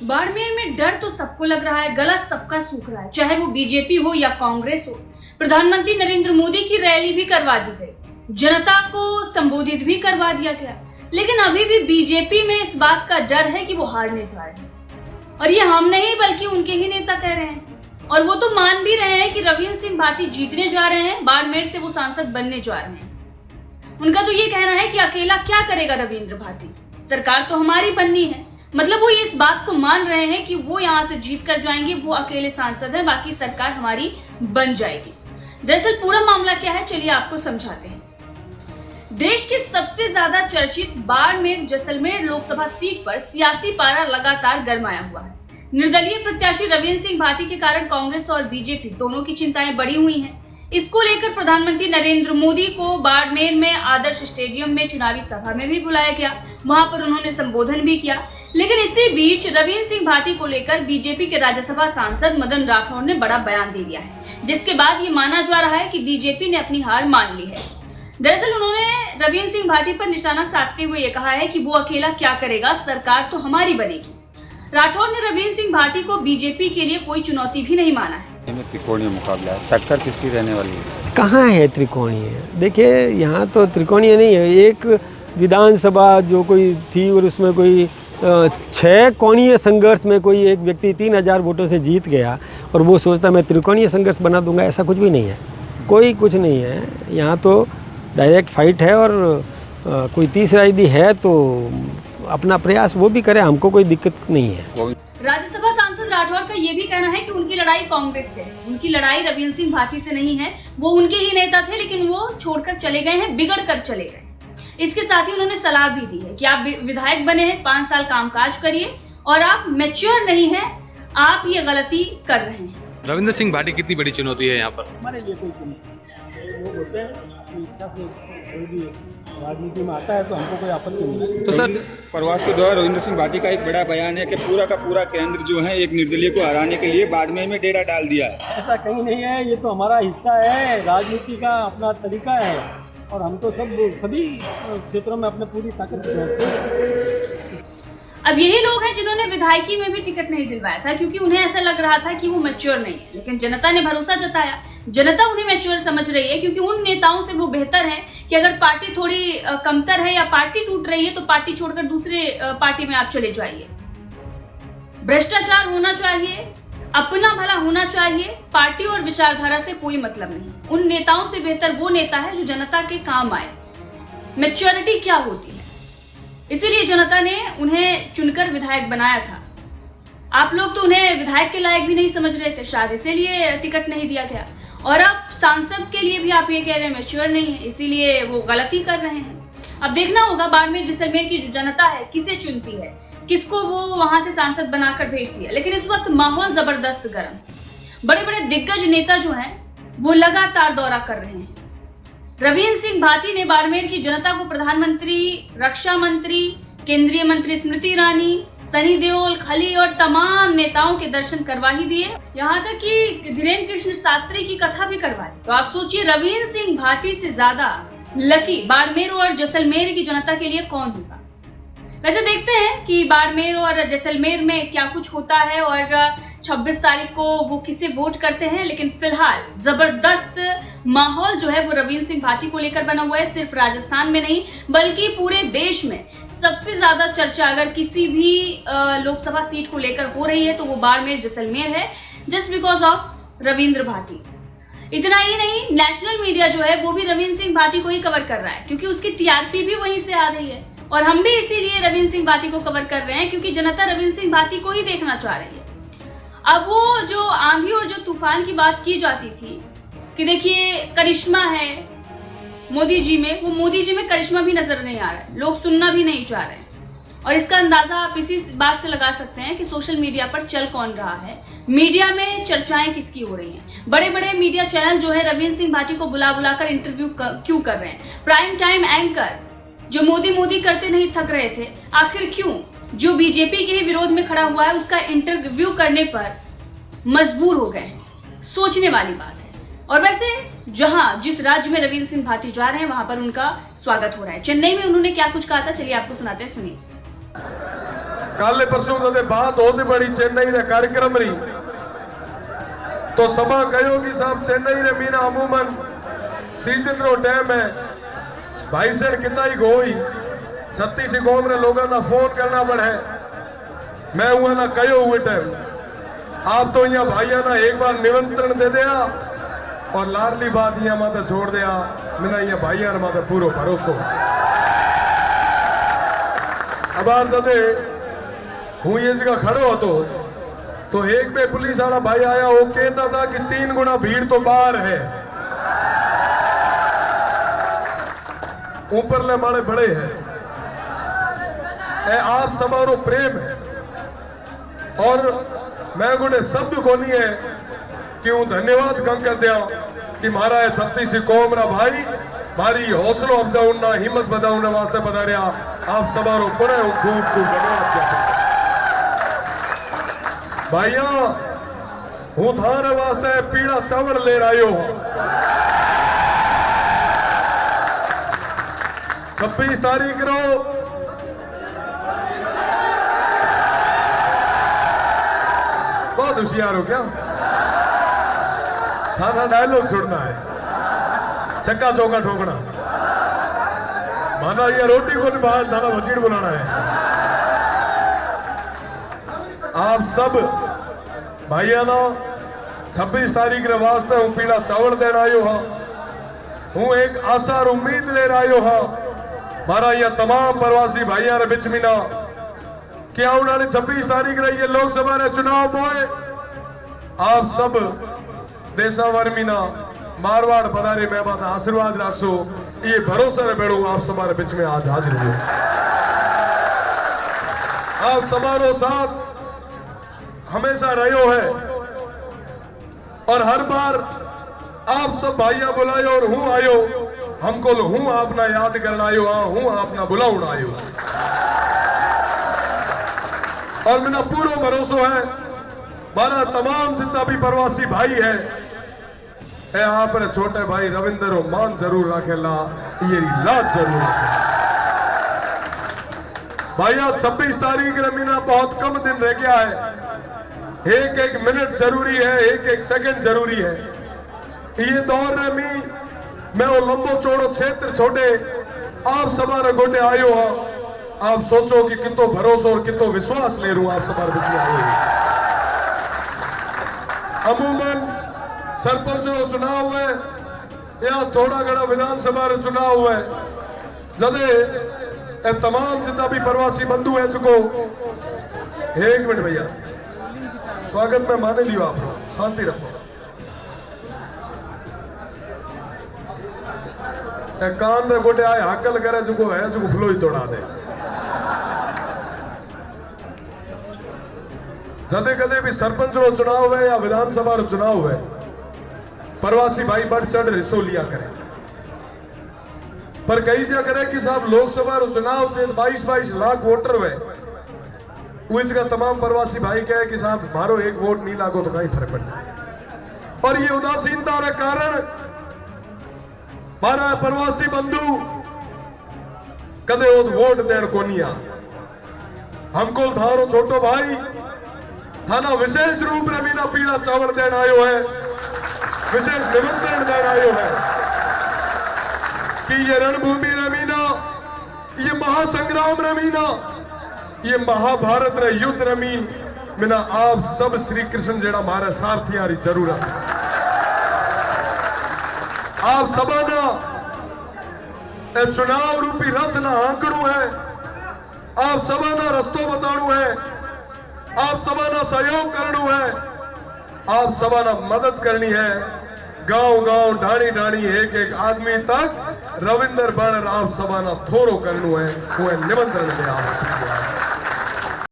बाड़मेर में डर तो सबको लग रहा है, गला सबका सूख रहा है, चाहे वो बीजेपी हो या कांग्रेस हो। प्रधानमंत्री नरेंद्र मोदी की रैली भी करवा दी गई, जनता को संबोधित भी करवा दिया गया, लेकिन अभी भी बीजेपी में इस बात का डर है कि वो हारने जा रहे हैं। और ये हम नहीं बल्कि उनके ही नेता कह रहे हैं, और वो तो मान भी रहे हैं कि रविंद्र सिंह भाटी जीतने जा रहे हैं, बाड़मेर से वो सांसद बनने जा रहे हैं। उनका तो ये कहना है कि अकेला क्या करेगा रविंद्र भाटी, सरकार तो हमारी बननी है। मतलब वो ये इस बात को मान रहे हैं कि वो यहाँ से जीत कर जाएंगे, वो अकेले सांसद हैं, बाकी सरकार हमारी बन जाएगी। दरअसल पूरा मामला क्या है, चलिए आपको समझाते हैं। देश के सबसे ज्यादा चर्चित बाड़मेर जैसलमेर लोकसभा सीट पर सियासी पारा लगातार गरमाया हुआ है। निर्दलीय प्रत्याशी रविंद्र सिंह भाटी के कारण कांग्रेस और बीजेपी दोनों की चिंताएं बढ़ी हुई हैं। इसको लेकर प्रधानमंत्री नरेंद्र मोदी को बाड़मेर में आदर्श स्टेडियम में चुनावी सभा में भी बुलाया गया, वहां पर उन्होंने संबोधन भी किया। लेकिन इसी बीच रविंद्र सिंह भाटी को लेकर बीजेपी के राज्यसभा सांसद मदन राठौड़ ने बड़ा बयान दे दिया है, जिसके बाद ये माना जा रहा है कि बीजेपी ने अपनी हार मान ली है। दरअसल उन्होंने रविंद्र सिंह भाटी पर निशाना साधते हुए ये कहा है कि वो अकेला क्या करेगा, सरकार तो हमारी बनेगी। राठौड़ ने रविंद्र सिंह भाटी को बीजेपी के लिए कोई चुनौती भी नहीं माना है। त्रिकोणीय मुकाबला है, टक्कर किसकी रहने वाली है? कहाँ है त्रिकोणीय? देखिए यहाँ तो त्रिकोणीय नहीं है। एक विधानसभा जो कोई थी और उसमें कोई 6 कोणीय संघर्ष में कोई एक व्यक्ति 3000 वोटों से जीत गया और वो सोचता मैं त्रिकोणीय संघर्ष बना दूंगा, ऐसा कुछ भी नहीं है। कोई कुछ नहीं है, यहाँ तो डायरेक्ट फाइट है। और कोई तीसरा यदि है तो अपना प्रयास वो भी करे, हमको कोई दिक्कत नहीं है। राज्यसभा सांसद राठौर का ये भी कहना है कि उनकी लड़ाई कांग्रेस से है, उनकी लड़ाई रविंद्र सिंह भाटी से नहीं है। वो उनके ही नेता थे, लेकिन वो छोड़कर चले गए हैं, बिगड़ कर चले गए। इसके साथ ही उन्होंने सलाह भी दी है कि आप विधायक बने हैं, 5 साल कामकाज करिए, और आप मैच्योर नहीं हैं, आप ये गलती कर रहे हैं। रविंद्र सिंह भाटी कितनी बड़ी चुनौती है यहाँ पर? हमारे लिए कोई चुनौती लोग होते हैं, अपनी इच्छा से कोई भी राजनीति में आता है तो हमको कोई आपत्ति नहीं है। तो सर प्रवास के दौरान रविंद्र सिंह भाटी का एक बड़ा बयान है कि पूरा का पूरा केंद्र जो है एक निर्दलीय को हराने के लिए बाड़मेर में डेरा डाल दिया है। ऐसा कहीं नहीं है, ये तो हमारा हिस्सा है, राजनीति का अपना तरीका है, और हम तो सभी क्षेत्रों में अपने पूरी ताकत जोड़ते हैं। अब यही लोग हैं जिन्होंने विधायकी में भी टिकट नहीं दिलवाया था, क्योंकि उन्हें ऐसा लग रहा था कि वो मैच्योर नहीं है। लेकिन जनता ने भरोसा जताया, जनता उन्हें मैच्योर समझ रही है, क्योंकि उन नेताओं से वो बेहतर है कि अगर पार्टी थोड़ी कमतर है या पार्टी टूट रही है तो पार्टी छोड़कर दूसरे पार्टी में आप चले जाइए। भ्रष्टाचार होना चाहिए, अपना भला होना चाहिए, पार्टी और विचारधारा से कोई मतलब नहीं। उन नेताओं से बेहतर वो नेता है जो जनता के काम आए। मैच्योरिटी क्या होती है, इसीलिए जनता ने उन्हें चुनकर विधायक बनाया था। आप लोग तो उन्हें विधायक के लायक भी नहीं समझ रहे थे, शायद इसीलिए टिकट नहीं दिया गया। और अब सांसद के लिए भी आप ये कह रहे हैं मैच्योर नहीं है, इसीलिए वो गलती कर रहे हैं। अब देखना होगा बाड़मेर जैसलमेर की जो जनता है किसे चुनती है, किसको वो वहां से सांसद बनाकर भेजती है। लेकिन इस वक्त माहौल जबरदस्त गर्म। बड़े बड़े दिग्गज नेता जो हैं वो लगातार दौरा कर रहे हैं। रविंद्र सिंह भाटी ने बाड़मेर की जनता को प्रधानमंत्री, रक्षा मंत्री, केंद्रीय मंत्री स्मृति ईरानी, सनी देओल, खली और तमाम नेताओं के दर्शन करवा ही दिए। यहाँ तक कि धीरेन्द्र कृष्ण शास्त्री की कथा भी करवा दी। तो आप सोचिए रविंद्र सिंह भाटी से ज्यादा लकी बाड़मेर और जैसलमेर की जनता के लिए कौन होगा। वैसे देखते हैं कि बाड़मेर और जैसलमेर में क्या कुछ होता है और 26 तारीख को वो किसे वोट करते हैं। लेकिन फिलहाल जबरदस्त माहौल जो है वो रविंद्र सिंह भाटी को लेकर बना हुआ है। सिर्फ राजस्थान में नहीं बल्कि पूरे देश में सबसे ज्यादा चर्चा अगर किसी भी लोकसभा सीट को लेकर हो रही है तो वो बाड़मेर जैसलमेर है, just because of Ravindra Bhati. इतना ही नहीं, नेशनल मीडिया जो है वो भी रविंद्र सिंह भाटी को ही कवर कर रहा है, क्योंकि उसकी टीआरपी भी वहीं से आ रही है। और हम भी इसीलिए रविंद्र सिंह भाटी को कवर कर रहे हैं, क्योंकि जनता रविंद्र सिंह भाटी को ही देखना चाह रही है। अब वो जो आंधी और जो तूफान की बात की जाती थी कि देखिए करिश्मा है मोदी जी में, वो मोदी जी में करिश्मा भी नजर नहीं आ रहा है, लोग सुनना भी नहीं चाह रहे हैं। और इसका अंदाजा आप इसी बात से लगा सकते हैं कि सोशल मीडिया पर चल कौन रहा है, मीडिया में चर्चाएं किसकी हो रही हैं। बड़े बड़े मीडिया चैनल जो है रविंद्र सिंह भाटी को बुला बुलाकर इंटरव्यू क्यों कर रहे हैं। प्राइम टाइम एंकर जो मोदी करते नहीं थक रहे थे, आखिर क्यों जो बीजेपी के ही विरोध में खड़ा हुआ है उसका इंटरव्यू करने पर मजबूर हो गए। सोचने वाली बात है। और वैसे जिस राज्य में रविंद्र सिंह भाटी जा रहे हैं वहां पर उनका स्वागत हो रहा है। चेन्नई में उन्होंने क्या कुछ कहा था, चलिए आपको सुनाते हैं, सुनिए। कल परसों जब बात होती बड़ी चेन्नई रे कार्यक्रम रही तो सभा कहो कि साहब चेन्नई रे मीना अमूमन सीजन रो टाइम है भाई सर कितना ही गोई 36 कौम रे लोगों ना फोन करना पड़े मैं हुआ ना कहो हुए टाइम आप तो यहाँ भाइया ना एक बार निमंत्रण दे दिया और लाडली बात यहाँ माता छोड़ दिया मेरा यहाँ भाइया माता पूरा भरोसा अब आज जब हूँ ये जगह खड़ो तो एक में पुलिस वाला भाई आया वो कहता था कि 3 गुना भीड़ तो बाहर है ऊपर ले माड़े बड़े हैं आप समारोह प्रेम है और मैं गुणे शब्द को नहीं है कि हूँ धन्यवाद कम कर दिया कि मारा है 36 कौम रा भाई मारी हौसलो अफजाउना हिम्मत बधाउने वास्ते पधारिया आप समारोह पुणे खूब खूब धन्यवाद किया भाइया हूँ थारे वास्ते पीड़ा चावल ले आयो 26 तारीख रो बहुत होशियार हो क्या थाना डायलॉग सुनना है चक्का चौका ठोकना माना ये रोटी को बाहर थाना वजीर बुलाना है आप सब भाइया ना 26 तारीख रे वास्ते हूँ पीला चावल देना आयो हाँ हूँ एक आशा और उम्मीद ले आयो हाँ मारा ये तमाम प्रवासी भाइया रे बिच में ना कि आने वाले 26 तारीख रही है लोकसभा रे चुनाव होए आप सब देशावर मीना मारवाड़ पधारे मैं बात आशीर्वाद राखसो ये भरोसा रे बेड़ो आप समारे बीच में आज हाजिर हुए आप समारोह साथ हमेशा रहो है और हर बार आप सब भाइया बुलायो और हूँ आयो हमको हूँ आपना याद करना आयो हाँ हूँ आपना बुलाउन आयो और मेरा पूरा भरोसा है मारा तमाम जितना भी प्रवासी भाई है यहाँ पर छोटे भाई रविंदर और मान जरूर रखेला ये लाज जरूर रखे भैया 26 तारीख रमीना बहुत कम दिन रह गया है एक एक मिनट जरूरी है एक एक सेकंड जरूरी है ये दौर रमी मैं वो लंबो चौड़ो क्षेत्र छोड़े आप सवार गोटे आयो हो आप सोचो कि कितो भरोसा और कितो विश्वास ले रू आप सवार बीच में आयो अमूमन सरपंच रो चुनाव है या थोड़ा घड़ा विधानसभा रो चुनाव है जदे तमाम जितना भी प्रवासी बंधु है चुको एक मिनट भैया स्वागत में माने लियो आप शांति रखो कान रे गोटे आए हाकल करे चुको है चुको फ्लो ही तोड़ा दे जदे कदे भी सरपंच रो चुनाव है या विधानसभा रो चुनाव है प्रवासी भाई बढ़ चढ़ हिस्सो लिया करे पर कई जगह करे कि साहब लोकसभा रो चुनाव से 22 लाख वोटर हुए उस जगह तमाम प्रवासी भाई कहे कि साहब मारो एक वोट नहीं लागो तो कहीं फर्क पड़ जाए और ये उदासीनता के कारण मारा प्रवासी बंधु कदे वोट देन को नहीं आ हमको थारो छोटो भाई थाना विशेष रूप में मीना पीला चावल देन आयो है विशेष निमंत्रण देन आयो है कि ये रणभूमि रमीना ये महासंग्राम रमीना ये महाभारत रे युद्ध रमी मिना आप सब श्री कृष्ण जेड़ा मारे सारथियां री जरूरत आप सबना चुनाव रूपी रथ ना आंकड़ू है आप सबना रस्तो बताणु है आप सबना सहयोग करनु है आप सबना मदद करनी है गांव गांव ढाणी ढाणी एक एक आदमी तक रविंदर बण आप सबना थोरो करनु है वो निमंत्रण दे आप